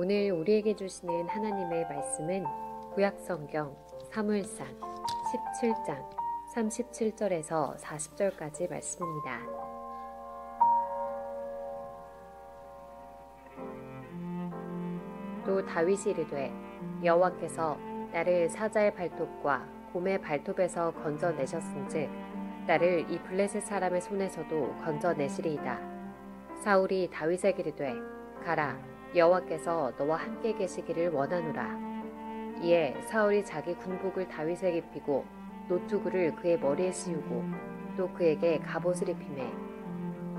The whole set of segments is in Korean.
오늘 우리에게 주시는 하나님의 말씀은 구약성경 사무엘상 17장 37절에서 40절까지 말씀입니다. 또 다윗이 이르되 여호와께서 나를 사자의 발톱과 곰의 발톱에서 건져내셨은즉 나를 이 블레셋 사람의 손에서도 건져내시리이다. 사울이 다윗에게 이르되 가라, 여호와께서 너와 함께 계시기를 원하노라. 이에 사울이 자기 군복을 다윗에게 입히고 노투구를 그의 머리에 씌우고 또 그에게 갑옷을 입히매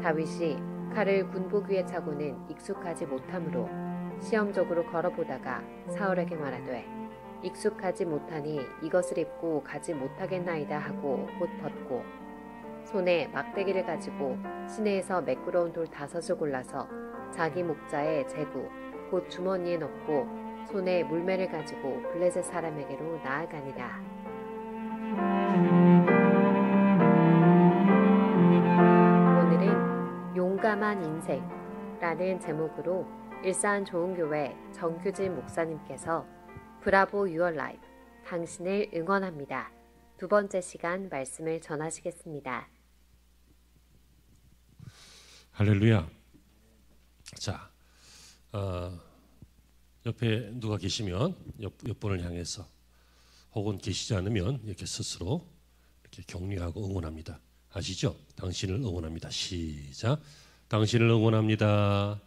다윗이 칼을 군복 위에 차고는 익숙하지 못하므로 시험적으로 걸어보다가 사울에게 말하되 익숙하지 못하니 이것을 입고 가지 못하겠나이다 하고 곧 벗고 손에 막대기를 가지고 시내에서 매끄러운 돌 5을 골라서 자기 목자의 제구 곧 주머니에 넣고 손에 물매를 가지고 블레셋 사람에게로 나아가니라. 오늘은 용감한 인생라는 제목으로 일산좋은교회 정규진 목사님께서 브라보 유어 라이프, 당신을 응원합니다. 두 번째 시간 말씀을 전하시겠습니다. 할렐루야. 자, 옆에 누가 계시면 옆분을 향해서 혹은 계시지 않으면 이렇게 스스로 이렇게 격려하고 응원합니다. 아시죠? 당신을 응원합니다. 시작. 당신을 응원합니다.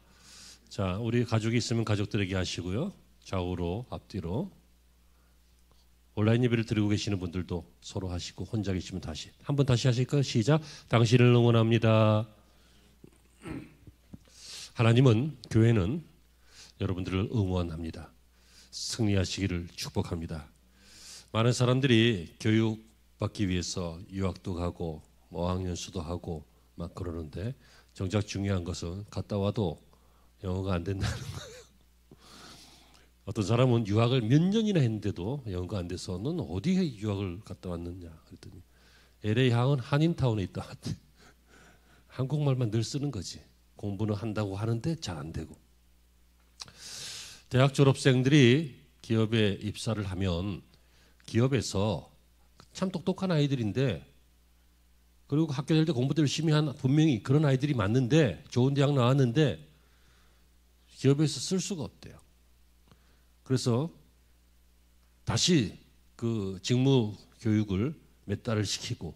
자, 우리 가족이 있으면 가족들에게 하시고요. 좌우로 앞뒤로. 온라인 예배를 드리고 계시는 분들도 서로 하시고 혼자 계시면 다시 한번 다시 하실까요? 시작. 당신을 응원합니다. 하나님은, 교회는 여러분들을 응원합니다. 승리하시기를 축복합니다. 많은 사람들이 교육받기 위해서 유학도 가고 어학연수도 하고 막 그러는데 정작 중요한 것은 갔다 와도 영어가 안 된다는 거예요. 어떤 사람은 유학을 몇 년이나 했는데도 영어가 안 돼서 넌 어디에 유학을 갔다 왔느냐 그랬더니 LA 항은 한인타운에 있다. 한국말만 늘 쓰는 거지. 공부는 한다고 하는데 잘 안 되고. 대학 졸업생들이 기업에 입사를 하면 기업에서 참 똑똑한 아이들인데 그리고 학교 다닐 때 공부도 열심히 한 분명히 그런 아이들이 맞는데 좋은 대학 나왔는데 기업에서 쓸 수가 없대요. 그래서 다시 그 직무 교육을 몇 달을 시키고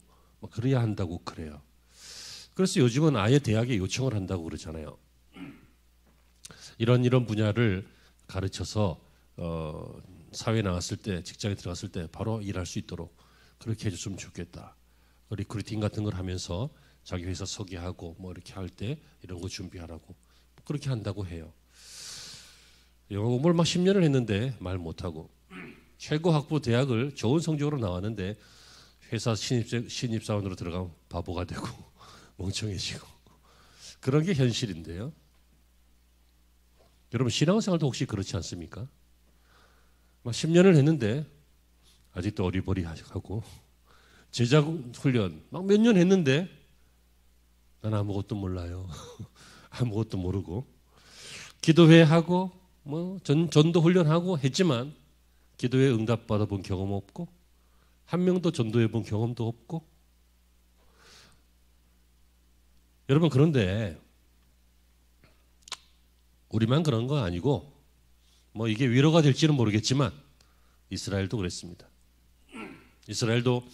그래야 한다고 그래요. 그래서 요즘은 아예 대학에 요청을 한다고 그러잖아요. 이런 분야를 가르쳐서 사회에 나왔을 때 직장에 들어갔을 때 바로 일할 수 있도록 그렇게 해줬으면 좋겠다. 리크루팅 같은 걸 하면서 자기 회사 소개하고 뭐 이렇게 할 때 이런 거 준비하라고 그렇게 한다고 해요. 영어 공부를 막 10년을 했는데 말 못하고 최고 학부 대학을 좋은 성적으로 나왔는데 회사 신입사원으로 들어가면 바보가 되고 멍청해지고 그런 게 현실인데요. 여러분 신앙생활도 혹시 그렇지 않습니까? 막 10년을 했는데 아직도 어리버리하고 제자 훈련 막 몇 년 했는데 난 아무것도 몰라요. 아무것도 모르고 기도회 하고 뭐 전도 훈련하고 했지만 기도회 응답 받아본 경험 없고 한 명도 전도해 본 경험도 없고 여러분 그런데 우리만 그런 거 아니고 뭐 이게 위로가 될지는 모르겠지만 이스라엘도 그랬습니다. 이스라엘도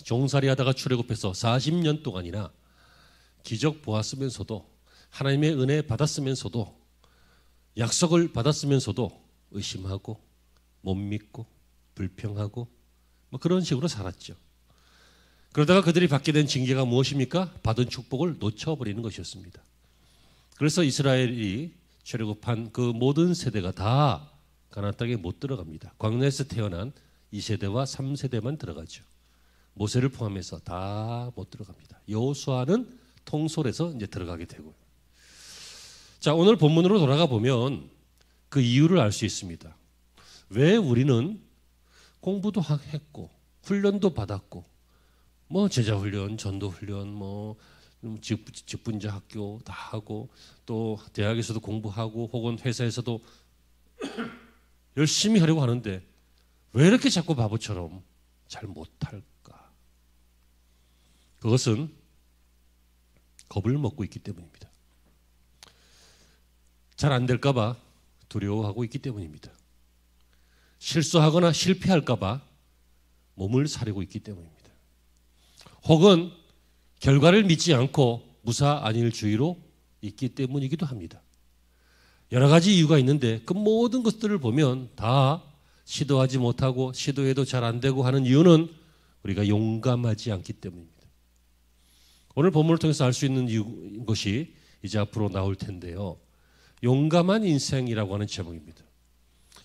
종살이 하다가 출애굽해서 40년 동안이나 기적 보았으면서도 하나님의 은혜 받았으면서도 약속을 받았으면서도 의심하고 못 믿고 불평하고 뭐 그런 식으로 살았죠. 그러다가 그들이 받게 된 징계가 무엇입니까? 받은 축복을 놓쳐버리는 것이었습니다. 그래서 이스라엘이 출애굽한 그 모든 세대가 다 가나안 땅에 못 들어갑니다. 광야에서 태어난 2세대와 3세대만 들어가죠. 모세를 포함해서 다 못 들어갑니다. 여호수아는 통솔해서 이제 들어가게 되고요. 자, 오늘 본문으로 돌아가 보면 그 이유를 알 수 있습니다. 왜 우리는 공부도 했고 훈련도 받았고 뭐 제자 훈련, 전도 훈련, 뭐 직분자 학교 다 하고 또 대학에서도 공부하고 혹은 회사에서도 열심히 하려고 하는데 왜 이렇게 자꾸 바보처럼 잘 못할까? 그것은 겁을 먹고 있기 때문입니다. 잘 안 될까 봐 두려워하고 있기 때문입니다. 실수하거나 실패할까 봐 몸을 사리고 있기 때문입니다. 혹은 결과를 믿지 않고 무사안일주의로 있기 때문이기도 합니다. 여러 가지 이유가 있는데 그 모든 것들을 보면 다 시도하지 못하고 시도해도 잘 안 되고 하는 이유는 우리가 용감하지 않기 때문입니다. 오늘 본문을 통해서 알 수 있는 것이 이제 앞으로 나올 텐데요. 용감한 인생이라고 하는 제목입니다.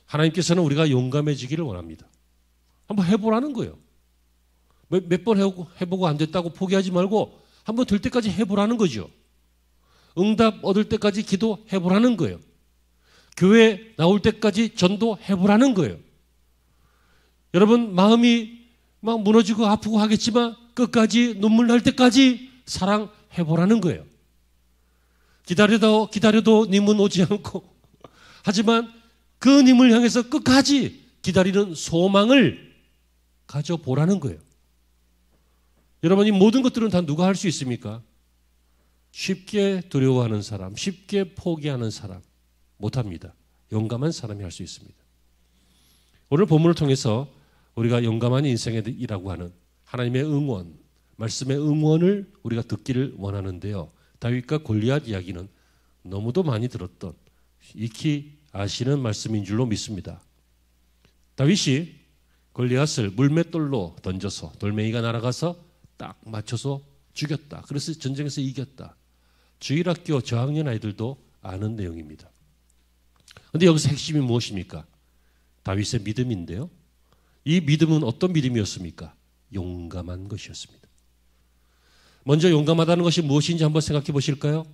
하나님께서는 우리가 용감해지기를 원합니다. 한번 해보라는 거예요. 몇 번 해보고 안 됐다고 포기하지 말고 한번 될 때까지 해보라는 거죠. 응답 얻을 때까지 기도해보라는 거예요. 교회 나올 때까지 전도해보라는 거예요. 여러분 마음이 막 무너지고 아프고 하겠지만 끝까지 눈물 날 때까지 사랑해보라는 거예요. 기다려도 님은 오지 않고 하지만 그 님을 향해서 끝까지 기다리는 소망을 가져보라는 거예요. 여러분 이 모든 것들은 다 누가 할 수 있습니까? 쉽게 두려워하는 사람, 쉽게 포기하는 사람 못합니다. 용감한 사람이 할 수 있습니다. 오늘 본문을 통해서 우리가 용감한 인생이라고 하는 하나님의 응원, 말씀의 응원을 우리가 듣기를 원하는데요. 다윗과 골리앗 이야기는 너무도 많이 들었던 익히 아시는 말씀인 줄로 믿습니다. 다윗이 골리앗을 물맷돌로 던져서 돌멩이가 날아가서 딱 맞춰서 죽였다. 그래서 전쟁에서 이겼다. 주일학교 저학년 아이들도 아는 내용입니다. 그런데 여기서 핵심이 무엇입니까? 다윗의 믿음인데요. 이 믿음은 어떤 믿음이었습니까? 용감한 것이었습니다. 먼저 용감하다는 것이 무엇인지 한번 생각해 보실까요?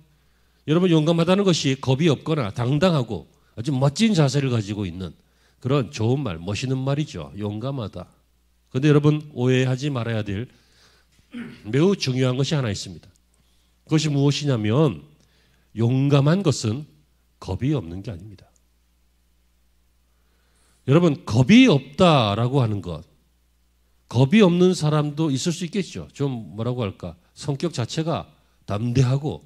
여러분 용감하다는 것이 겁이 없거나 당당하고 아주 멋진 자세를 가지고 있는 그런 좋은 말, 멋있는 말이죠. 용감하다. 그런데 여러분 오해하지 말아야 될 매우 중요한 것이 하나 있습니다. 그것이 무엇이냐면 용감한 것은 겁이 없는 게 아닙니다. 여러분 겁이 없다라고 하는 것, 겁이 없는 사람도 있을 수 있겠죠. 좀 뭐라고 할까, 성격 자체가 담대하고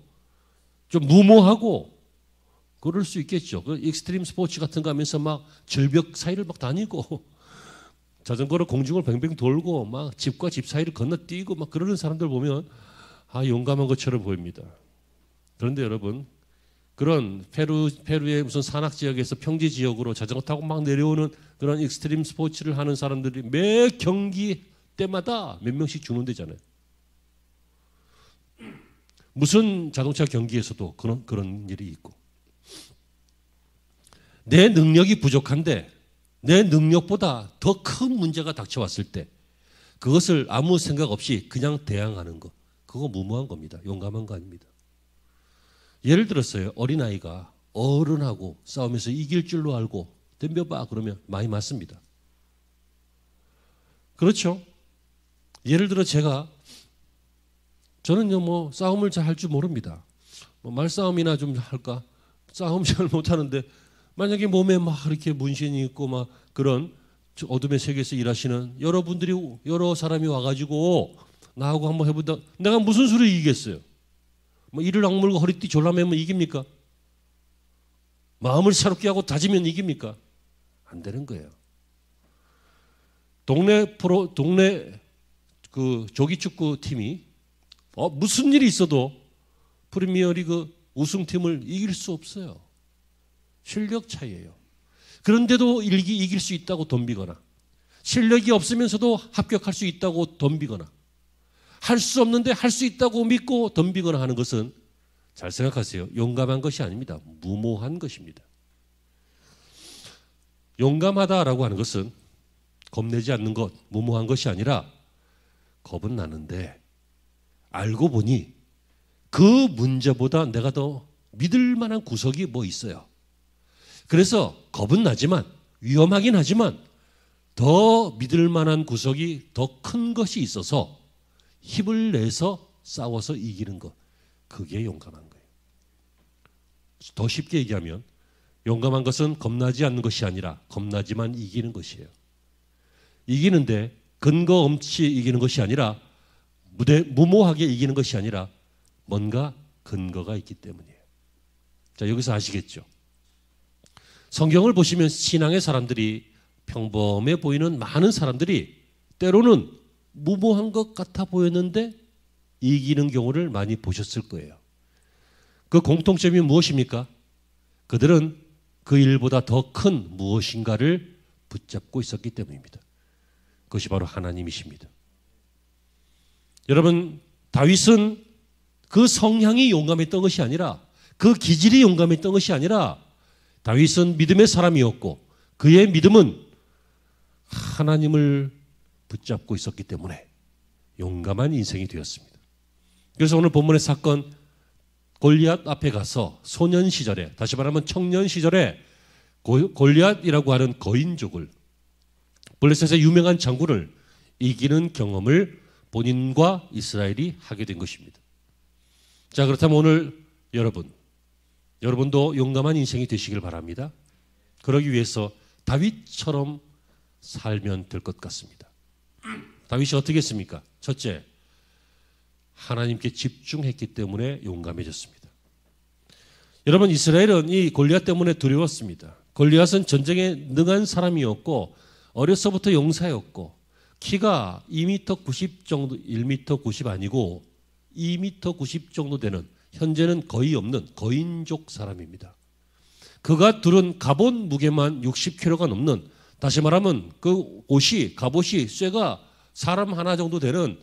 좀 무모하고 그럴 수 있겠죠. 그 익스트림 스포츠 같은 거 하면서 막 절벽 사이를 막 다니고 자전거로 공중을 뱅뱅 돌고 막 집과 집 사이를 건너뛰고 막 그러는 사람들 보면 용감한 것처럼 보입니다. 그런데 여러분 그런 페루의 무슨 산악 지역에서 평지 지역으로 자전거 타고 막 내려오는 그런 익스트림 스포츠를 하는 사람들이 매 경기 때마다 몇 명씩 죽는다잖아요. 무슨 자동차 경기에서도 그런 일이 있고 내 능력이 부족한데 내 능력보다 더 큰 문제가 닥쳐왔을 때 그것을 아무 생각 없이 그냥 대항하는 것, 그거 무모한 겁니다. 용감한 거 아닙니다. 예를 들었어요. 어린아이가 어른하고 싸우면서 이길 줄로 알고 덤벼봐 그러면 많이 맞습니다. 그렇죠? 예를 들어 저는요 뭐 싸움을 잘 할 줄 모릅니다. 뭐 말싸움이나 좀 할까? 싸움 잘 못하는데 만약에 몸에 막 이렇게 문신이 있고 막 그런 어둠의 세계에서 일하시는 여러 사람이 와가지고 나하고 한번 해보다 내가 무슨 수로 이기겠어요? 뭐 이를 악물고 허리띠 졸라매면 이깁니까? 마음을 새롭게 하고 다지면 이깁니까? 안 되는 거예요. 동네 그 조기축구 팀이 무슨 일이 있어도 프리미어리그 우승팀을 이길 수 없어요. 실력 차이예요. 그런데도 이길 수 있다고 덤비거나 실력이 없으면서도 합격할 수 있다고 덤비거나 할 수 없는데 할 수 있다고 믿고 덤비거나 하는 것은 잘 생각하세요. 용감한 것이 아닙니다. 무모한 것입니다. 용감하다라고 하는 것은 겁내지 않는 것, 무모한 것이 아니라 겁은 나는데 알고 보니 그 문제보다 내가 더 믿을 만한 구석이 뭐 있어요. 그래서 겁은 나지만 위험하긴 하지만 더 믿을 만한 구석이 더 큰 것이 있어서 힘을 내서 싸워서 이기는 것. 그게 용감한 거예요. 더 쉽게 얘기하면 용감한 것은 겁나지 않는 것이 아니라 겁나지만 이기는 것이에요. 이기는데 근거 없이 이기는 것이 아니라 무모하게 이기는 것이 아니라 뭔가 근거가 있기 때문이에요. 자, 여기서 아시겠죠? 성경을 보시면 신앙의 사람들이 평범해 보이는 많은 사람들이 때로는 무모한 것 같아 보였는데 이기는 경우를 많이 보셨을 거예요. 그 공통점이 무엇입니까? 그들은 그 일보다 더 큰 무엇인가를 붙잡고 있었기 때문입니다. 그것이 바로 하나님이십니다. 여러분, 다윗은 그 성향이 용감했던 것이 아니라 그 기질이 용감했던 것이 아니라 다윗은 믿음의 사람이었고 그의 믿음은 하나님을 붙잡고 있었기 때문에 용감한 인생이 되었습니다. 그래서 오늘 본문의 사건 골리앗 앞에 가서 소년 시절에, 다시 말하면 청년 시절에 골리앗이라고 하는 거인족을, 블레셋의 유명한 장군을 이기는 경험을 본인과 이스라엘이 하게 된 것입니다. 자, 그렇다면 오늘 여러분도 용감한 인생이 되시길 바랍니다. 그러기 위해서 다윗처럼 살면 될 것 같습니다. 다윗이 어떻게 했습니까? 첫째, 하나님께 집중했기 때문에 용감해졌습니다. 여러분, 이스라엘은 이 골리앗 때문에 두려웠습니다. 골리앗은 전쟁에 능한 사람이었고 어려서부터 용사였고 키가 2m 90 정도, 1m 90 아니고 2m 90 정도 되는, 현재는 거의 없는 거인족 사람입니다. 그가 두른 갑옷 무게만 60kg가 넘는, 다시 말하면 그 갑옷이 쇠가 사람 하나 정도 되는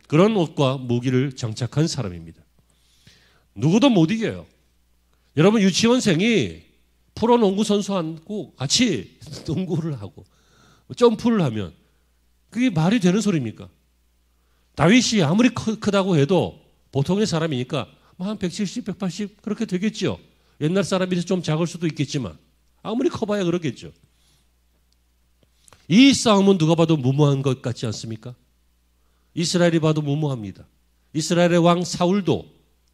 그런 옷과 무기를 장착한 사람입니다. 누구도 못 이겨요. 여러분, 유치원생이 프로농구 선수하고 같이 농구를 하고 점프를 하면 그게 말이 되는 소리입니까? 다윗이 아무리 크다고 해도 보통의 사람이니까 한 170, 180 그렇게 되겠죠. 옛날 사람이 좀 작을 수도 있겠지만 아무리 커봐야 그렇겠죠. 이 싸움은 누가 봐도 무모한 것 같지 않습니까? 이스라엘이 봐도 무모합니다. 이스라엘의 왕 사울도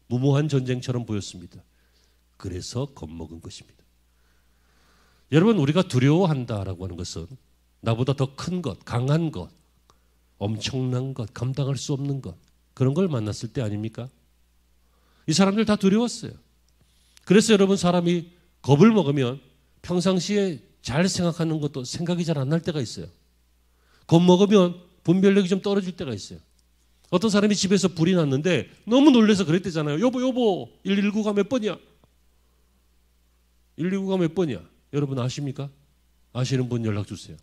무모한 전쟁처럼 보였습니다. 그래서 겁먹은 것입니다. 여러분, 우리가 두려워한다라고 하는 것은 나보다 더 큰 것, 강한 것, 엄청난 것, 감당할 수 없는 것, 그런 걸 만났을 때 아닙니까? 이 사람들 다 두려웠어요. 그래서 여러분, 사람이 겁을 먹으면 평상시에 잘 생각하는 것도 생각이 잘 안 날 때가 있어요. 겁먹으면 분별력이 좀 떨어질 때가 있어요. 어떤 사람이 집에서 불이 났는데 너무 놀라서 그랬대잖아요. 여보 119가 몇 번이야? 119가 몇 번이야? 여러분 아십니까? 아시는 분 연락 주세요.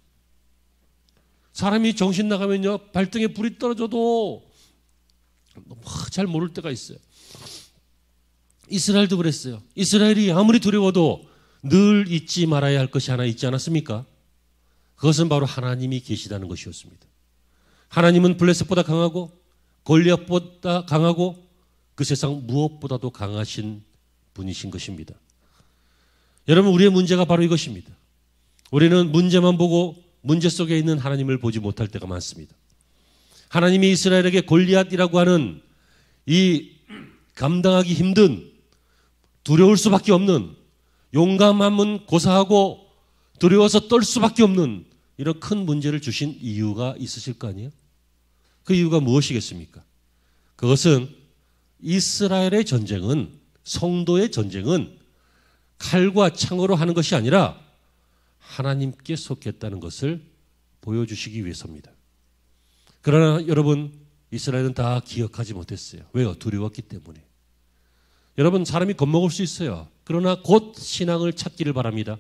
사람이 정신 나가면요, 발등에 불이 떨어져도 잘 모를 때가 있어요. 이스라엘도 그랬어요. 이스라엘이 아무리 두려워도 늘 잊지 말아야 할 것이 하나 있지 않았습니까? 그것은 바로 하나님이 계시다는 것이었습니다. 하나님은 블레셋보다 강하고 골리앗보다 강하고 그 세상 무엇보다도 강하신 분이신 것입니다. 여러분, 우리의 문제가 바로 이것입니다. 우리는 문제만 보고 문제 속에 있는 하나님을 보지 못할 때가 많습니다. 하나님이 이스라엘에게 골리앗이라고 하는 이 감당하기 힘든, 두려울 수밖에 없는, 용감함은 고사하고 두려워서 떨 수밖에 없는 이런 큰 문제를 주신 이유가 있으실 거 아니에요? 그 이유가 무엇이겠습니까? 그것은 이스라엘의 전쟁은, 성도의 전쟁은 칼과 창으로 하는 것이 아니라 하나님께 속했다는 것을 보여주시기 위해서입니다. 그러나 여러분, 이스라엘은 다 기억하지 못했어요. 왜요? 두려웠기 때문에. 여러분, 사람이 겁먹을 수 있어요. 그러나 곧 신앙을 찾기를 바랍니다.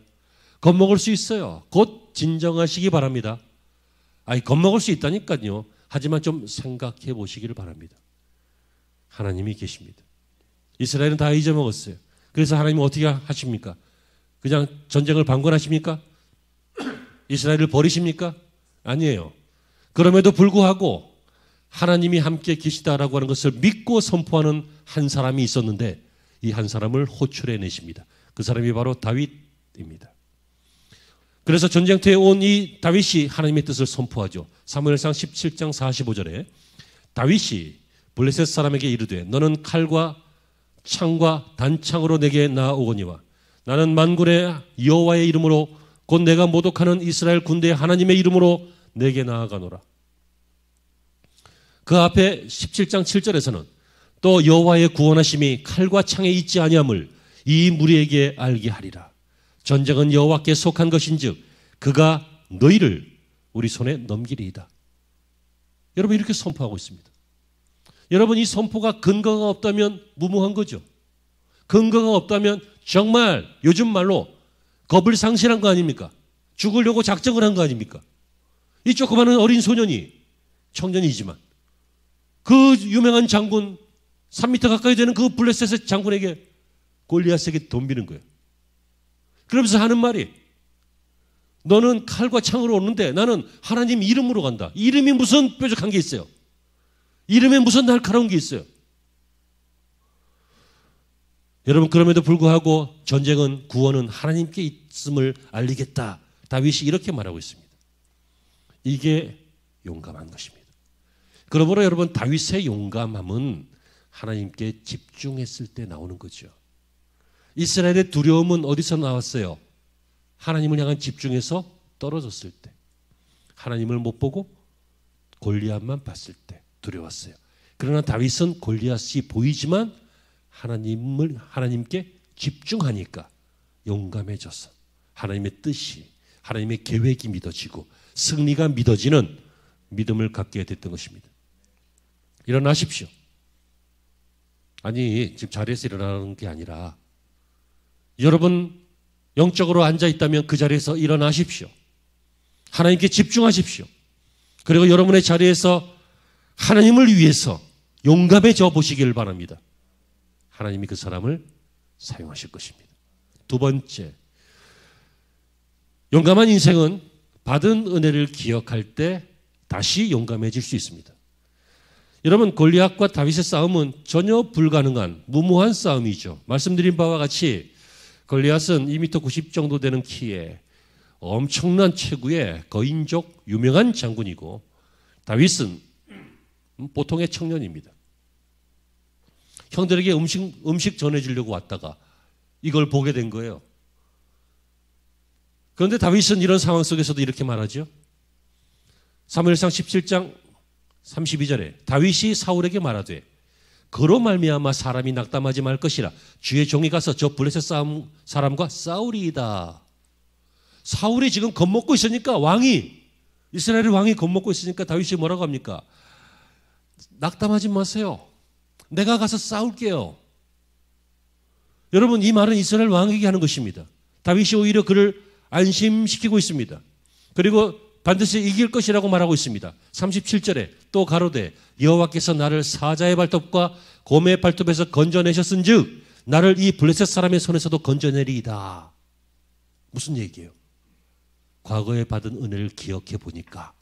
겁먹을 수 있어요. 곧 진정하시기 바랍니다. 겁먹을 수 있다니까요. 하지만 좀 생각해 보시기를 바랍니다. 하나님이 계십니다. 이스라엘은 다 잊어먹었어요. 그래서 하나님은 어떻게 하십니까? 그냥 전쟁을 방관하십니까? 이스라엘을 버리십니까? 아니에요. 그럼에도 불구하고 하나님이 함께 계시다라고 하는 것을 믿고 선포하는 한 사람이 있었는데 이 한 사람을 호출해 내십니다. 그 사람이 바로 다윗입니다. 그래서 전쟁터에 온 이 다윗이 하나님의 뜻을 선포하죠. 사무엘상 17장 45절에 다윗이 블레셋 사람에게 이르되 너는 칼과 창과 단창으로 내게 나아오거니와 나는 만군의 여호와의 이름으로 곧 내가 모독하는 이스라엘 군대의 하나님의 이름으로 내게 나아가노라. 그 앞에 17장 7절에서는 또 여호와의 구원하심이 칼과 창에 있지 아니함을 이 무리에게 알게 하리라. 전쟁은 여호와께 속한 것인즉 그가 너희를 우리 손에 넘기리이다. 여러분 이렇게 선포하고 있습니다. 여러분 이 선포가 근거가 없다면 무모한 거죠. 근거가 없다면 정말 요즘 말로 겁을 상실한 거 아닙니까? 죽으려고 작정을 한 거 아닙니까? 이 조그마한 어린 소년이 청년이지만 그 유명한 장군 3m 가까이 되는 그 블레셋의 장군에게 골리앗에게 덤비는 거예요. 그러면서 하는 말이 너는 칼과 창으로 오는데 나는 하나님 이름으로 간다. 이름이 무슨 뾰족한 게 있어요? 이름에 무슨 날카로운 게 있어요? 여러분 그럼에도 불구하고 전쟁은 구원은 하나님께 있음을 알리겠다. 다윗이 이렇게 말하고 있습니다. 이게 용감한 것입니다. 그러므로 여러분 다윗의 용감함은 하나님께 집중했을 때 나오는 거죠. 이스라엘의 두려움은 어디서 나왔어요? 하나님을 향한 집중해서 떨어졌을 때. 하나님을 못 보고 골리앗만 봤을 때 두려웠어요. 그러나 다윗은 골리앗이 보이지만 하나님께 집중하니까 용감해져서 하나님의 뜻이, 하나님의 계획이 믿어지고 승리가 믿어지는 믿음을 갖게 됐던 것입니다. 일어나십시오. 아니 지금 자리에서 일어나는 게 아니라 여러분 영적으로 앉아 있다면 그 자리에서 일어나십시오. 하나님께 집중하십시오. 그리고 여러분의 자리에서 하나님을 위해서 용감해져 보시길 바랍니다. 하나님이 그 사람을 사용하실 것입니다. 두 번째, 용감한 인생은 받은 은혜를 기억할 때 다시 용감해질 수 있습니다. 여러분 골리앗과 다윗의 싸움은 전혀 불가능한 무모한 싸움이죠. 말씀드린 바와 같이 골리앗은 2m 90 정도 되는 키에 엄청난 체구의 거인족 유명한 장군이고 다윗은 보통의 청년입니다. 형들에게 음식 전해주려고 왔다가 이걸 보게 된 거예요. 그런데 다윗은 이런 상황 속에서도 이렇게 말하죠. 사무엘상 17장 32절에 다윗이 사울에게 말하되 그로 말미암아 사람이 낙담하지 말 것이라 주의 종이 가서 저 블레셋 사람과 싸우리이다. 사울이 지금 겁먹고 있으니까 이스라엘의 왕이 겁먹고 있으니까 다윗이 뭐라고 합니까? 낙담하지 마세요. 내가 가서 싸울게요. 여러분 이 말은 이스라엘 왕에게 하는 것입니다. 다윗이 오히려 그를 안심시키고 있습니다. 그리고 반드시 이길 것이라고 말하고 있습니다. 37절에 또 가로되 여호와께서 나를 사자의 발톱과 곰의 발톱에서 건져내셨은즉 나를 이 블레셋 사람의 손에서도 건져내리이다. 무슨 얘기예요? 과거에 받은 은혜를 기억해 보니까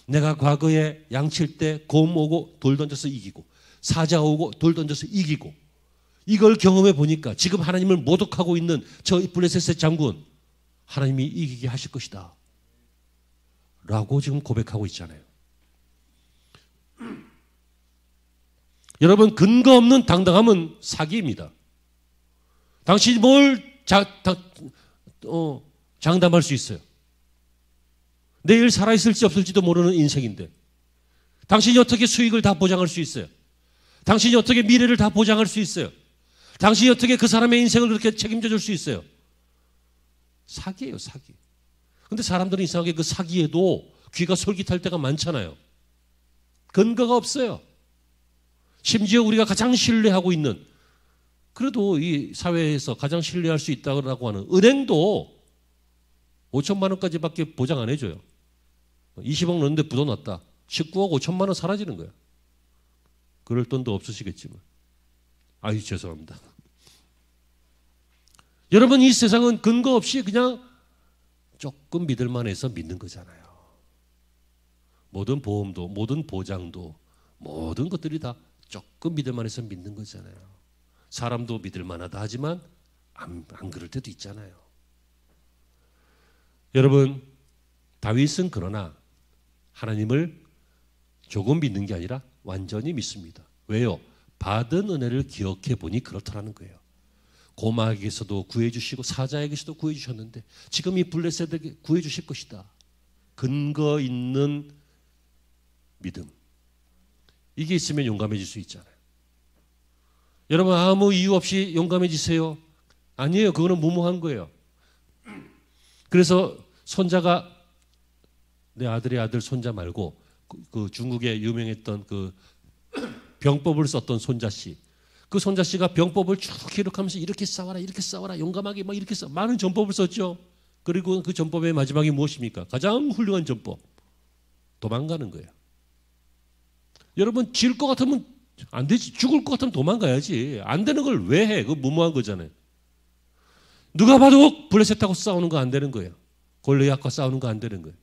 내가 과거에 양칠 때 곰 오고 돌 던져서 이기고 사자 오고 돌 던져서 이기고 이걸 경험해 보니까 지금 하나님을 모독하고 있는 저 블레셋의 장군 하나님이 이기게 하실 것이다 라고 지금 고백하고 있잖아요. 여러분 근거 없는 당당함은 사기입니다. 당신이 뭘 장담할 수 있어요? 내일 살아있을지 없을지도 모르는 인생인데 당신이 어떻게 수익을 다 보장할 수 있어요? 당신이 어떻게 미래를 다 보장할 수 있어요? 당신이 어떻게 그 사람의 인생을 그렇게 책임져 줄 수 있어요? 사기예요, 사기. 근데 사람들은 이상하게 그 사기에도 귀가 솔깃할 때가 많잖아요. 근거가 없어요. 심지어 우리가 가장 신뢰하고 있는 그래도 이 사회에서 가장 신뢰할 수 있다고 하는 은행도 5천만 원까지밖에 보장 안 해줘요. 20억 넣는데 묻어놨다. 19억 5천만 원 사라지는 거예요. 그럴 돈도 없으시겠지만. 아유 죄송합니다. 여러분 이 세상은 근거 없이 그냥 조금 믿을만 해서 믿는 거잖아요. 모든 보험도 모든 보장도 모든 것들이 다 조금 믿을만 해서 믿는 거잖아요. 사람도 믿을만하다 하지만 안 그럴 때도 있잖아요. 여러분 다윗은 그러나 하나님을 조금 믿는 게 아니라 완전히 믿습니다. 왜요? 받은 은혜를 기억해 보니 그렇더라는 거예요. 고마에게서도 구해주시고 사자에게서도 구해주셨는데 지금 이 블레셋에게 구해주실 것이다. 근거 있는 믿음. 이게 있으면 용감해질 수 있잖아요. 여러분 아무 이유 없이 용감해지세요? 아니에요. 그거는 무모한 거예요. 그래서 손자가 내 아들의 아들 손자 말고 그 중국에 유명했던 그 병법을 썼던 손자씨. 그 손자씨가 병법을 쭉 기록하면서 이렇게 싸워라 용감하게 막 이렇게 싸워 많은 전법을 썼죠. 그리고 그 전법의 마지막이 무엇입니까? 가장 훌륭한 전법. 도망가는 거예요. 여러분 질 것 같으면 안 되지. 죽을 것 같으면 도망가야지. 안 되는 걸 왜 해? 그거 무모한 거잖아요. 누가 봐도 블레셋하고 싸우는 거 안 되는 거예요. 골리앗과 싸우는 거 안 되는 거예요.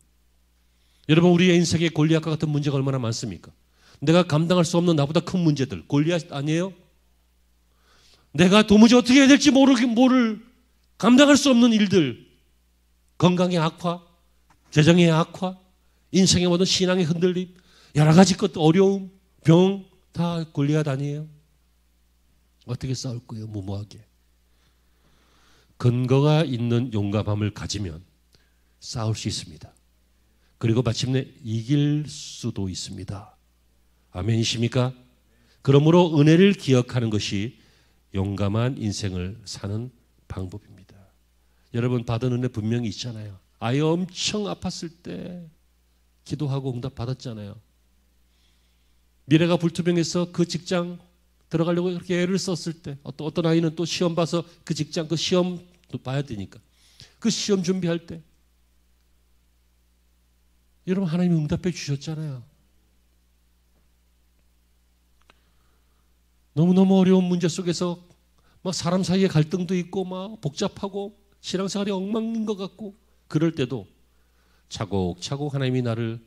여러분 우리의 인생에 골리앗과 같은 문제가 얼마나 많습니까? 내가 감당할 수 없는 나보다 큰 문제들. 골리앗 아니에요? 내가 도무지 어떻게 해야 될지 모를 감당할 수 없는 일들. 건강의 악화, 재정의 악화, 인생의 모든 신앙의 흔들림, 여러 가지 것도 어려움, 병 다 골리앗 아니에요? 어떻게 싸울 거예요? 무모하게. 근거가 있는 용감함을 가지면 싸울 수 있습니다. 그리고 마침내 이길 수도 있습니다. 아멘이십니까? 그러므로 은혜를 기억하는 것이 용감한 인생을 사는 방법입니다. 여러분 받은 은혜 분명히 있잖아요. 아이 엄청 아팠을 때 기도하고 응답 받았잖아요. 미래가 불투명해서 그 직장 들어가려고 이렇게 애를 썼을 때 어떤 아이는 또 시험 봐서 그 직장 그 시험도 봐야 되니까 그 시험 준비할 때 여러분 하나님이 응답해 주셨잖아요. 너무너무 어려운 문제 속에서 막 사람 사이에 갈등도 있고 막 복잡하고 신앙생활이 엉망인 것 같고 그럴 때도 차곡차곡 하나님이 나를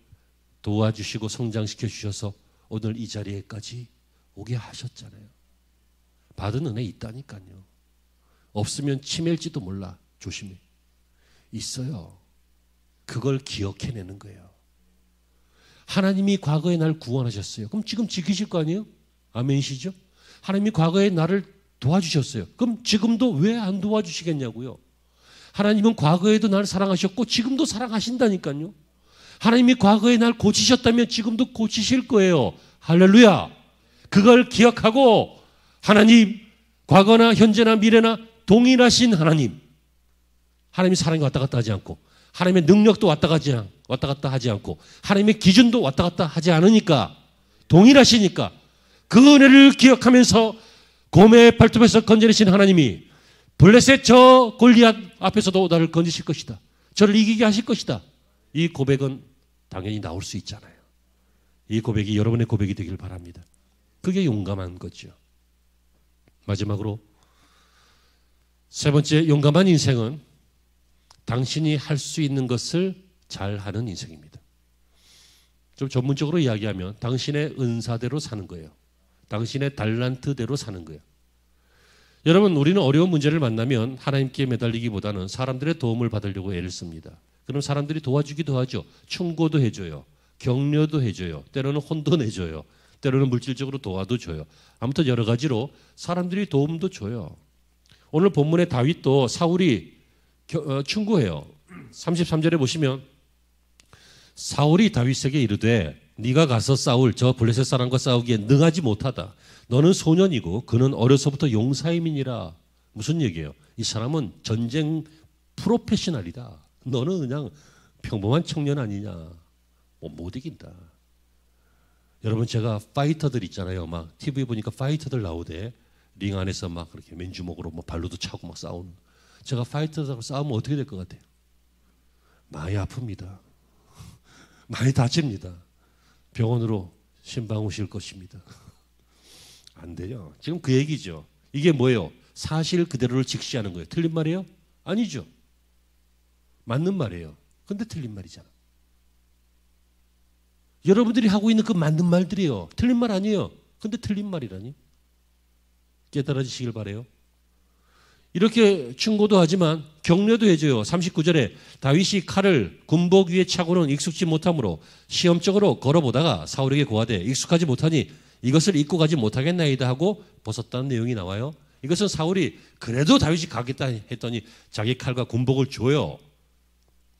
도와주시고 성장시켜 주셔서 오늘 이 자리에까지 오게 하셨잖아요. 받은 은혜 있다니까요. 없으면 치매일지도 몰라. 조심해. 있어요. 그걸 기억해내는 거예요. 하나님이 과거에 날 구원하셨어요. 그럼 지금 지키실 거 아니에요? 아멘이시죠? 하나님이 과거에 나를 도와주셨어요. 그럼 지금도 왜 안 도와주시겠냐고요. 하나님은 과거에도 나를 사랑하셨고 지금도 사랑하신다니까요. 하나님이 과거에 날 고치셨다면 지금도 고치실 거예요. 할렐루야. 그걸 기억하고 하나님 과거나 현재나 미래나 동일하신 하나님. 하나님의 사랑이 왔다 갔다 하지 않고 하나님의 능력도 왔다 갔다 하지 않고 하나님의 기준도 왔다 갔다 하지 않으니까 동일하시니까 그 은혜를 기억하면서 곰의 발톱에서 건져내신 하나님이 블레셋 저 골리앗 앞에서도 나를 건지실 것이다. 저를 이기게 하실 것이다. 이 고백은 당연히 나올 수 있잖아요. 이 고백이 여러분의 고백이 되길 바랍니다. 그게 용감한 거죠. 마지막으로 세 번째 용감한 인생은 당신이 할 수 있는 것을 잘하는 인생입니다. 좀 전문적으로 이야기하면 당신의 은사대로 사는 거예요. 당신의 달란트대로 사는 거예요. 여러분 우리는 어려운 문제를 만나면 하나님께 매달리기보다는 사람들의 도움을 받으려고 애를 씁니다. 그럼 사람들이 도와주기도 하죠. 충고도 해줘요. 격려도 해줘요. 때로는 혼도 내줘요. 때로는 물질적으로 도와도 줘요. 아무튼 여러 가지로 사람들이 도움도 줘요. 오늘 본문의 다윗도 사울이 충고해요. 33절에 보시면 사울이 다윗에게 이르되 네가 가서 싸울 저 블레셋 사람과 싸우기에 능하지 못하다. 너는 소년이고 그는 어려서부터 용사임이니라. 무슨 얘기예요? 이 사람은 전쟁 프로페셔널이다. 너는 그냥 평범한 청년 아니냐. 못 이긴다. 여러분 제가 파이터들 있잖아요. 막 TV 보니까 파이터들 나오대. 링 안에서 막 그렇게 맨주먹으로 막 발로도 차고 막 싸우는. 제가 파이터들하고 싸우면 어떻게 될 것 같아요? 많이 아픕니다. 많이 다칩니다. 병원으로 신방 오실 것입니다. 안 돼요. 지금 그 얘기죠. 이게 뭐예요? 사실 그대로를 직시하는 거예요. 틀린 말이에요? 아니죠. 맞는 말이에요. 근데 틀린 말이잖아. 여러분들이 하고 있는 그 맞는 말들이에요. 틀린 말 아니에요. 근데 틀린 말이라니. 깨달아지시길 바라요. 이렇게 충고도 하지만 격려도 해줘요. 39절에 다윗이 칼을 군복 위에 차고는 익숙지 못하므로 시험적으로 걸어보다가 사울에게 고하되 익숙하지 못하니 이것을 입고 가지 못하겠나이다 하고 벗었다는 내용이 나와요. 이것은 사울이 그래도 다윗이 가겠다 했더니 자기 칼과 군복을 줘요.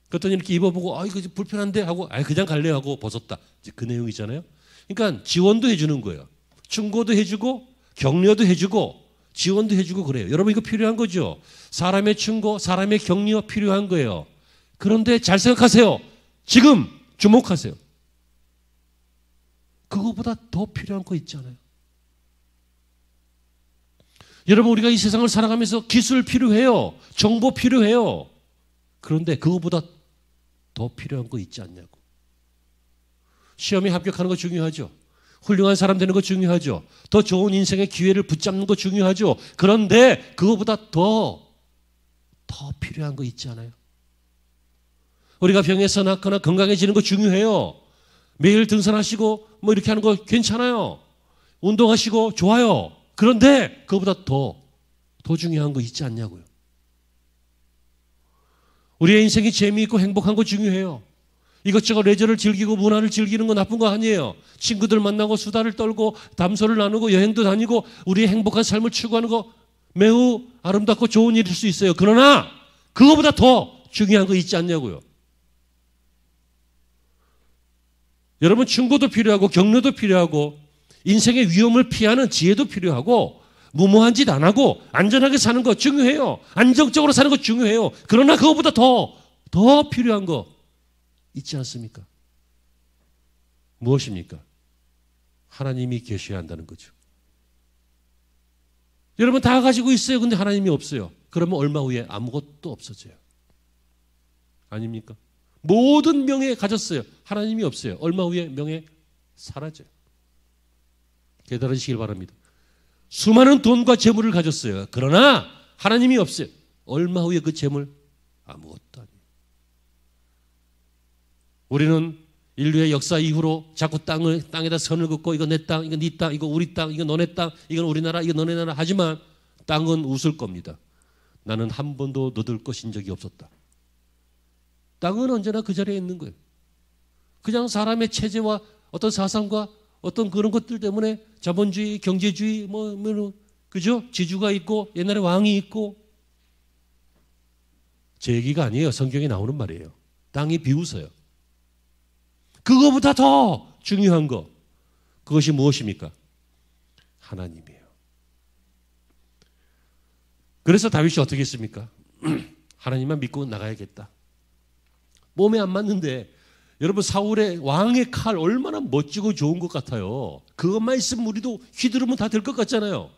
그랬더니 이렇게 입어보고 이거 불편한데 하고 그냥 갈래 하고 벗었다. 이제 그 내용이잖아요. 그러니까 지원도 해주는 거예요. 충고도 해주고 격려도 해주고 지원도 해주고 그래요. 여러분 이거 필요한 거죠. 사람의 충고, 사람의 격려 필요한 거예요. 그런데 잘 생각하세요. 지금 주목하세요. 그거보다 더 필요한 거 있잖아요. 여러분 우리가 이 세상을 살아가면서 기술 필요해요. 정보 필요해요. 그런데 그거보다 더 필요한 거 있지 않냐고. 시험에 합격하는 거 중요하죠. 훌륭한 사람 되는 거 중요하죠. 더 좋은 인생의 기회를 붙잡는 거 중요하죠. 그런데 그거보다 더 필요한 거 있지 않아요? 우리가 병에서 낫거나 건강해지는 거 중요해요. 매일 등산하시고 뭐 이렇게 하는 거 괜찮아요. 운동하시고 좋아요. 그런데 그거보다 더 중요한 거 있지 않냐고요. 우리의 인생이 재미있고 행복한 거 중요해요. 이것저것 레저를 즐기고 문화를 즐기는 거 나쁜 거 아니에요. 친구들 만나고 수다를 떨고 담소를 나누고 여행도 다니고 우리의 행복한 삶을 추구하는 거 매우 아름답고 좋은 일일 수 있어요. 그러나 그거보다 더 중요한 거 있지 않냐고요. 여러분 충고도 필요하고 격려도 필요하고 인생의 위험을 피하는 지혜도 필요하고 무모한 짓 안 하고 안전하게 사는 거 중요해요. 안정적으로 사는 거 중요해요. 그러나 그거보다 더 필요한 거 있지 않습니까? 무엇입니까? 하나님이 계셔야 한다는 거죠. 여러분 다 가지고 있어요. 근데 하나님이 없어요. 그러면 얼마 후에 아무것도 없어져요. 아닙니까? 모든 명예 가졌어요. 하나님이 없어요. 얼마 후에 명예 사라져요. 깨달으시길 바랍니다. 수많은 돈과 재물을 가졌어요. 그러나 하나님이 없어요. 얼마 후에 그 재물 아무것도 아니에요. 우리는 인류의 역사 이후로 자꾸 땅에다 선을 긋고 이거 내 땅, 이거 네 땅, 이거 우리 땅, 이거 너네 땅, 이건 우리나라, 이거 너네 나라 하지만 땅은 웃을 겁니다. 나는 한 번도 너들 것인 적이 없었다. 땅은 언제나 그 자리에 있는 거예요. 그냥 사람의 체제와 어떤 사상과 어떤 그런 것들 때문에 자본주의, 경제주의, 그죠? 지주가 있고 옛날에 왕이 있고 제 얘기가 아니에요. 성경에 나오는 말이에요. 땅이 비웃어요. 그거보다 더 중요한 거 그것이 무엇입니까? 하나님이에요. 그래서 다윗이 어떻게 했습니까? 하나님만 믿고 나가야겠다. 몸에 안 맞는데 여러분 사울의 왕의 칼 얼마나 멋지고 좋은 것 같아요. 그것만 있으면 우리도 휘두르면 다 될 것 같잖아요.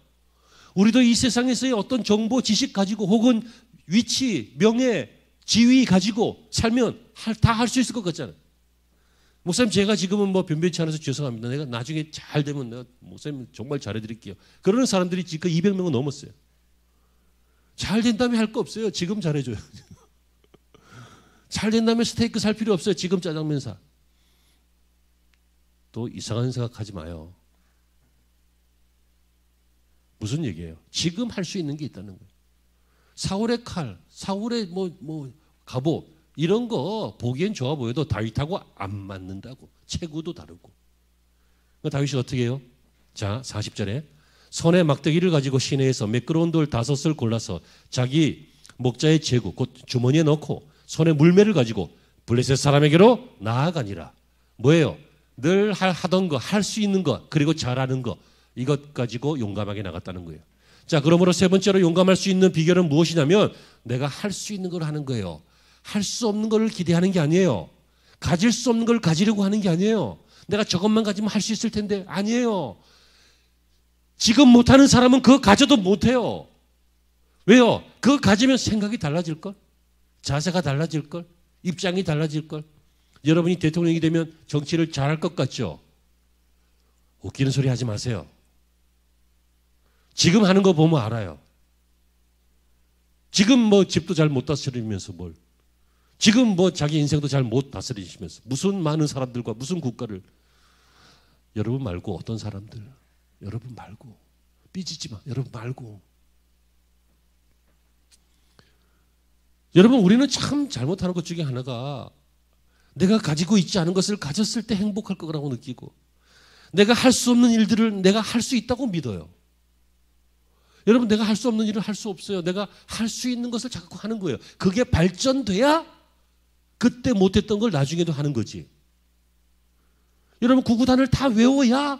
우리도 이 세상에서의 어떤 정보, 지식 가지고 혹은 위치, 명예, 지위 가지고 살면 다 할 수 있을 것 같잖아요. 목사님 제가 지금은 뭐 변변치 않아서 죄송합니다. 내가 나중에 잘 되면 내가 목사님 정말 잘해드릴게요. 그러는 사람들이 지금 200명은 넘었어요. 잘 된다면 할 거 없어요. 지금 잘해줘요. 잘 된다면 스테이크 살 필요 없어요. 지금 짜장면 사. 또 이상한 생각하지 마요. 무슨 얘기예요? 지금 할 수 있는 게 있다는 거예요. 사울의 칼, 사울의 갑옷 이런 거 보기엔 좋아 보여도 다윗하고 안 맞는다고. 체구도 다르고. 다윗이 어떻게 해요? 자, 40절에 손에 막대기를 가지고 시내에서 매끄러운 돌 5을 골라서 자기 목자의 제구 곧 주머니에 넣고 손에 물매를 가지고 블레셋 사람에게로 나아가니라. 뭐예요? 늘 하던 거, 할 수 있는 거, 그리고 잘하는 거 이것 가지고 용감하게 나갔다는 거예요. 자, 그러므로 세 번째로 용감할 수 있는 비결은 무엇이냐면 내가 할 수 있는 걸 하는 거예요. 할 수 없는 걸 기대하는 게 아니에요. 가질 수 없는 걸 가지려고 하는 게 아니에요. 내가 저것만 가지면 할 수 있을 텐데 아니에요. 지금 못하는 사람은 그거 가져도 못해요. 왜요? 그거 가지면 생각이 달라질걸? 자세가 달라질걸? 입장이 달라질걸? 여러분이 대통령이 되면 정치를 잘할 것 같죠? 웃기는 소리 하지 마세요. 지금 하는 거 보면 알아요. 지금 뭐 집도 잘 못 다스리면서 뭘. 지금 뭐 자기 인생도 잘 못 다스리시면서 무슨 많은 사람들과 무슨 국가를. 여러분 말고 어떤 사람들. 여러분 말고. 삐지지 마. 여러분 말고. 여러분, 우리는 참 잘못하는 것 중에 하나가 내가 가지고 있지 않은 것을 가졌을 때 행복할 거라고 느끼고 내가 할 수 없는 일들을 내가 할 수 있다고 믿어요. 여러분, 내가 할 수 없는 일을 할 수 없어요. 내가 할 수 있는 것을 자꾸 하는 거예요. 그게 발전돼야 그때 못했던 걸 나중에도 하는 거지. 여러분, 구구단을 다 외워야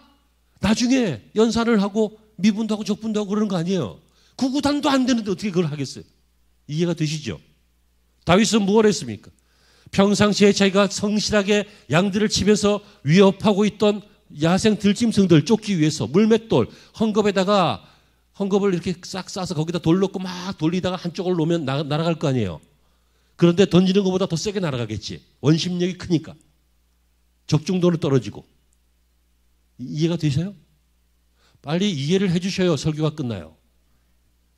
나중에 연산을 하고 미분도 하고 적분도 하고 그러는 거 아니에요. 구구단도 안 되는데 어떻게 그걸 하겠어요? 이해가 되시죠? 다윗은 무엇을 했습니까? 평상시에 자기가 성실하게 양들을 치면서 위협하고 있던 야생 들짐승들 쫓기 위해서 물맷돌, 헝겊을 이렇게 싹 싸서 거기다 돌 넣고 막 돌리다가 한쪽을 놓으면 날아갈 거 아니에요. 그런데 던지는 것보다 더 세게 날아가겠지. 원심력이 크니까. 적중도는 떨어지고. 이해가 되세요? 빨리 이해를 해 주셔야 설교가 끝나요.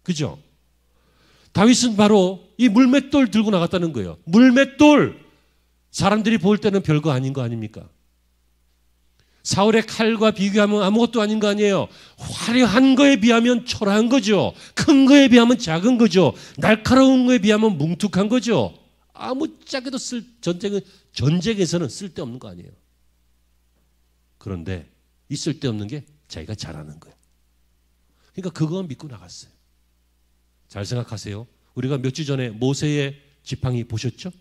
그죠? 다윗은 바로 이 물맷돌 들고 나갔다는 거예요. 물맷돌! 사람들이 볼 때는 별거 아닌 거 아닙니까? 사울의 칼과 비교하면 아무것도 아닌 거 아니에요. 화려한 거에 비하면 초라한 거죠. 큰 거에 비하면 작은 거죠. 날카로운 거에 비하면 뭉툭한 거죠. 아무짝에도 전쟁에서는 쓸데없는 거 아니에요. 그런데 이 쓸데없는 게 자기가 잘하는 거예요. 그러니까 그거 믿고 나갔어요. 잘 생각하세요. 우리가 몇 주 전에 모세의 지팡이 보셨죠?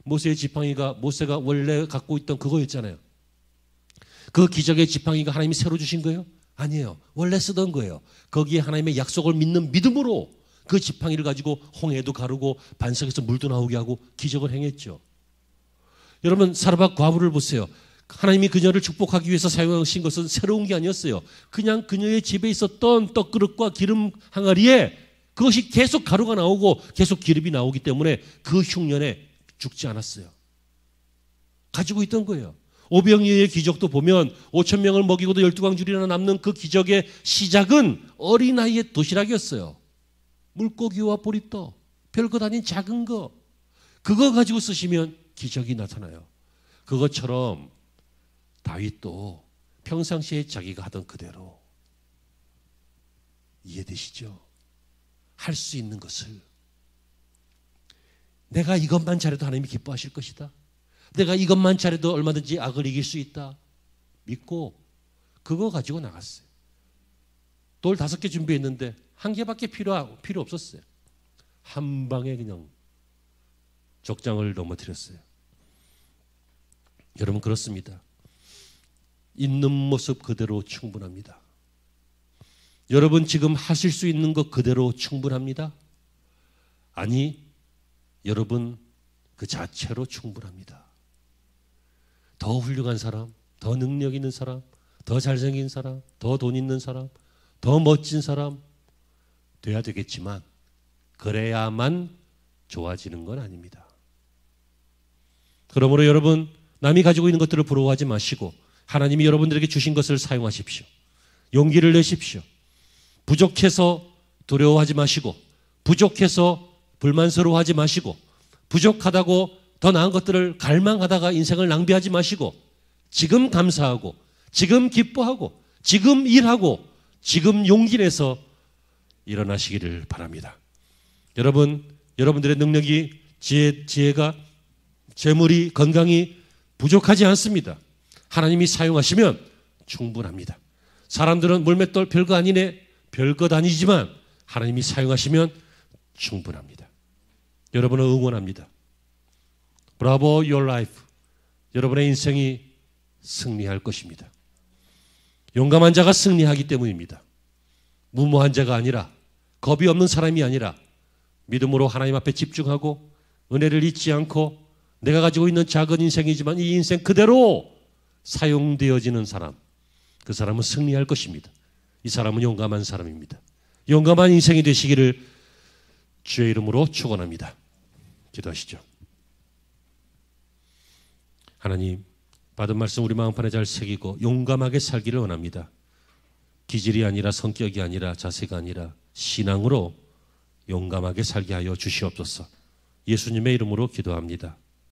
모세의 지팡이가 모세가 원래 갖고 있던 그거였잖아요. 그 기적의 지팡이가 하나님이 새로 주신 거예요? 아니에요. 원래 쓰던 거예요. 거기에 하나님의 약속을 믿는 믿음으로 그 지팡이를 가지고 홍해도 가르고 반석에서 물도 나오게 하고 기적을 행했죠. 여러분, 사르밧 과부를 보세요. 하나님이 그녀를 축복하기 위해서 사용하신 것은 새로운 게 아니었어요. 그냥 그녀의 집에 있었던 떡그릇과 기름 항아리에 그것이 계속 가루가 나오고 계속 기름이 나오기 때문에 그 흉년에 죽지 않았어요. 가지고 있던 거예요. 오병이어의 기적도 보면 5천 명을 먹이고도 12광줄이나 남는 그 기적의 시작은 어린아이의 도시락이었어요. 물고기와 보리떡, 별것 아닌 작은 거. 그거 가지고 쓰시면 기적이 나타나요. 그것처럼 다윗도 평상시에 자기가 하던 그대로 이해되시죠? 할 수 있는 것을 내가 이것만 잘해도 하나님이 기뻐하실 것이다. 내가 이것만 잘해도 얼마든지 악을 이길 수 있다. 믿고 그거 가지고 나갔어요. 돌 5개 준비했는데 1개밖에 필요 없었어요. 한 방에 그냥 적장을 넘어뜨렸어요. 여러분, 그렇습니다. 있는 모습 그대로 충분합니다. 여러분, 지금 하실 수 있는 것 그대로 충분합니다? 아니, 여러분 그 자체로 충분합니다. 더 훌륭한 사람, 더 능력 있는 사람, 더 잘생긴 사람, 더 돈 있는 사람, 더 멋진 사람 돼야 되겠지만 그래야만 좋아지는 건 아닙니다. 그러므로 여러분, 남이 가지고 있는 것들을 부러워하지 마시고 하나님이 여러분들에게 주신 것을 사용하십시오. 용기를 내십시오. 부족해서 두려워하지 마시고 부족해서 불만스러워하지 마시고 부족하다고 더 나은 것들을 갈망하다가 인생을 낭비하지 마시고 지금 감사하고 지금 기뻐하고 지금 일하고 지금 용기 내서 일어나시기를 바랍니다. 여러분, 여러분들의 능력이 지혜가 재물이 건강이 부족하지 않습니다. 하나님이 사용하시면 충분합니다. 사람들은 물맷돌 별거 아니네, 별것 아니지만 하나님이 사용하시면 충분합니다. 여러분을 응원합니다. 브라보 your life. 여러분의 인생이 승리할 것입니다. 용감한 자가 승리하기 때문입니다. 무모한 자가 아니라, 겁이 없는 사람이 아니라 믿음으로 하나님 앞에 집중하고 은혜를 잊지 않고 내가 가지고 있는 작은 인생이지만 이 인생 그대로 사용되어지는 사람, 그 사람은 승리할 것입니다. 이 사람은 용감한 사람입니다. 용감한 인생이 되시기를 주의 이름으로 축원합니다. 기도하시죠. 하나님, 받은 말씀 우리 마음판에 잘 새기고 용감하게 살기를 원합니다. 기질이 아니라 성격이 아니라 자세가 아니라 신앙으로 용감하게 살게 하여 주시옵소서. 예수님의 이름으로 기도합니다.